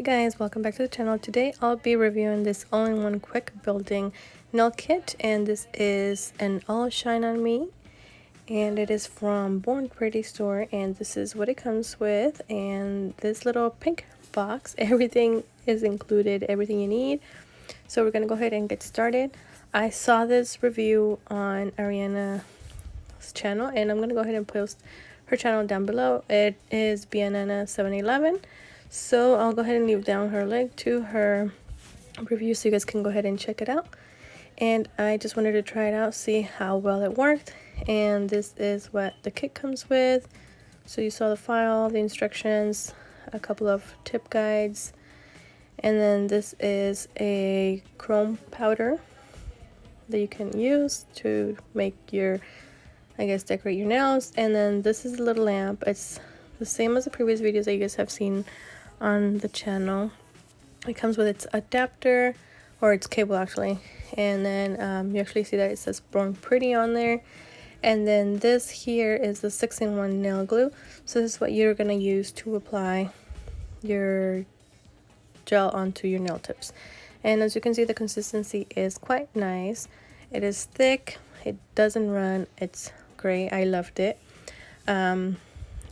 guys, welcome back to the channel. Today I'll be reviewing this all-in-one quick building nail kit, and this is an All Shine On Me, and it is from BornPrettyStore, and this is what it comes with. And this little pink box, everything is included, everything you need. So we're gonna go ahead and get started. I saw this review on Ariana's channel, and I'm gonna go ahead and post her channel down below. It is Bianana711. So I'll go ahead and leave down her link to her review so you guys can go ahead and check it out. And I just wanted to try it out, see how well it worked. And this is what the kit comes with. So you saw the file, the instructions, a couple of tip guides, and then this is a chrome powder that you can use to make your, I guess, decorate your nails. And then this is a little lamp. It's the same as the previous videos that you guys have seen on the channel. It comes with its adapter, or its cable actually, and then you actually see that it says Born Pretty on there. And then this here is the 6-in-1 nail glue. So this is what you're gonna use to apply your gel onto your nail tips. And as you can see, the consistency is quite nice. It is thick, it doesn't run, it's great. I loved it.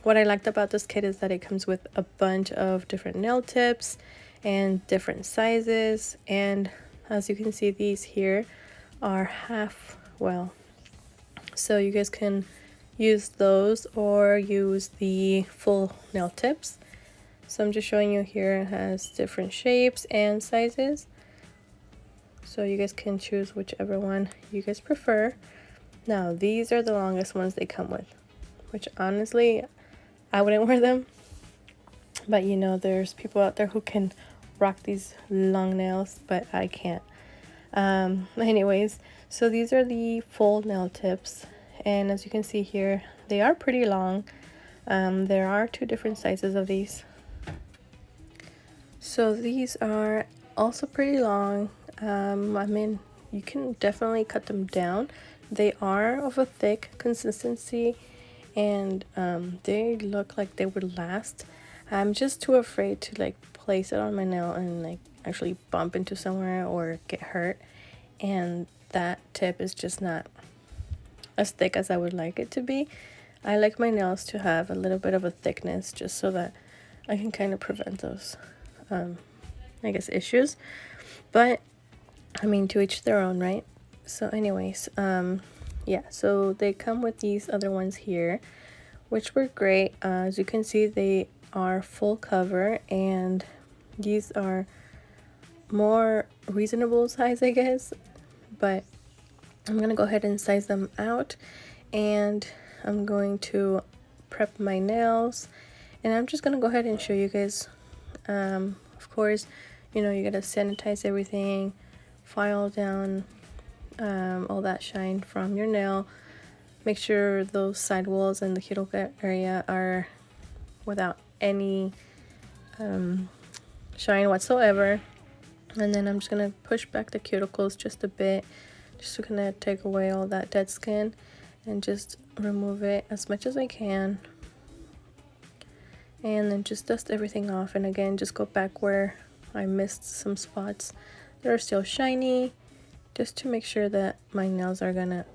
What I liked about this kit is that it comes with a bunch of different nail tips and different sizes. And as you can see, these here are half, well, so you guys can use those or use the full nail tips. So I'm just showing you here, it has different shapes and sizes. So you guys can choose whichever one you guys prefer. Now, these are the longest ones they come with, which honestly, I wouldn't wear them, but you know, there's people out there who can rock these long nails, but I can't. Anyways, so these are the full nail tips, and as you can see here, they are pretty long. There are two different sizes of these. So these are also pretty long. I mean, you can definitely cut them down. They are of a thick consistency, and they look like they would last. I'm just too afraid to like place it on my nail and like actually bump into somewhere or get hurt, and that tip is just not as thick as I would like it to be. I like my nails to have a little bit of a thickness just so that I can kind of prevent those I guess issues. But I mean, to each their own, right? So anyways, yeah, so they come with these other ones here, which were great. As you can see, they are full cover, and these are more reasonable size, I guess. But I'm gonna go ahead and size them out, and I'm going to prep my nails, and I'm just gonna go ahead and show you guys. Of course, you know, you gotta sanitize everything, file down all that shine from your nail. Make sure those side walls and the cuticle area are without any shine whatsoever. And then I'm just gonna push back the cuticles just a bit, just to kind of take away all that dead skin and just remove it as much as I can. And then just dust everything off, and again, just go back where I missed some spots that are still shiny, just to make sure that my nails are gonna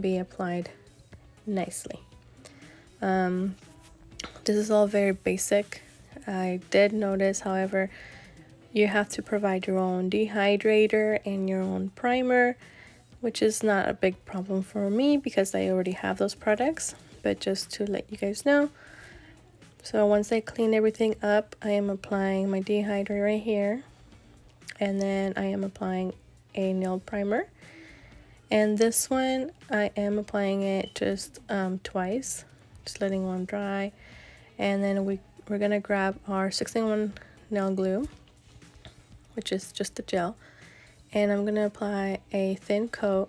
be applied nicely. This is all very basic. I did notice, however, you have to provide your own dehydrator and your own primer, which is not a big problem for me because I already have those products, but just to let you guys know. So once I clean everything up, I am applying my dehydrator right here, and then I am applying a nail primer. And this one, I am applying it just twice, just letting one dry. And then we're gonna grab our 6-in-1 nail glue, which is just the gel, and I'm gonna apply a thin coat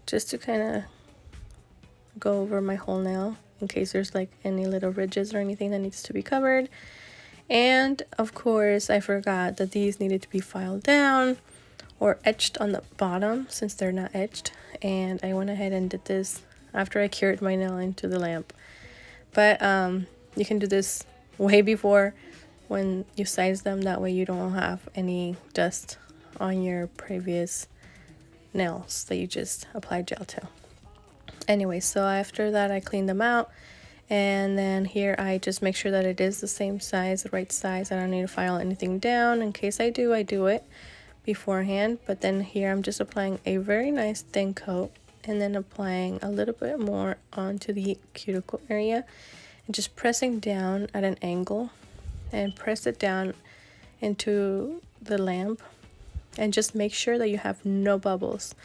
just to kind of go over my whole nail in case there's like any little ridges or anything that needs to be covered. And of course, I forgot that these needed to be filed down or etched on the bottom since they're not etched, and I went ahead and did this after I cured my nail into the lamp. But you can do this way before when you size them. That way you don't have any dust on your previous nails that you just applied gel to. Anyway, so after that I cleaned them out, and then here I just make sure that it is the same size, the right size. I don't need to file anything down. In case I do it beforehand. But then here I'm just applying a very nice thin coat, and then applying a little bit more onto the cuticle area, and just pressing down at an angle and press it down into the lamp, and just make sure that you have no bubbles.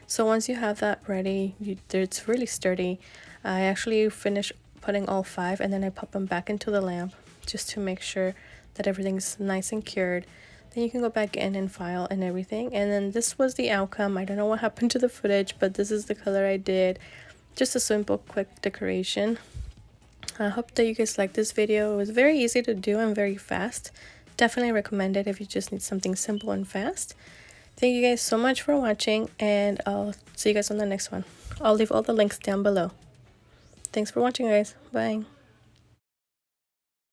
So once you have that ready, it's really sturdy. I actually finish putting all 5, and then I pop them back into the lamp just to make sure that everything's nice and cured. Then you can go back in and file and everything. And then this was the outcome. I don't know what happened to the footage, but this is the color I did. Just a simple, quick decoration. I hope that you guys liked this video. It was very easy to do and very fast. Definitely recommend it if you just need something simple and fast. Thank you guys so much for watching, and I'll see you guys on the next one. I'll leave all the links down below. Thanks for watching, guys. Bye.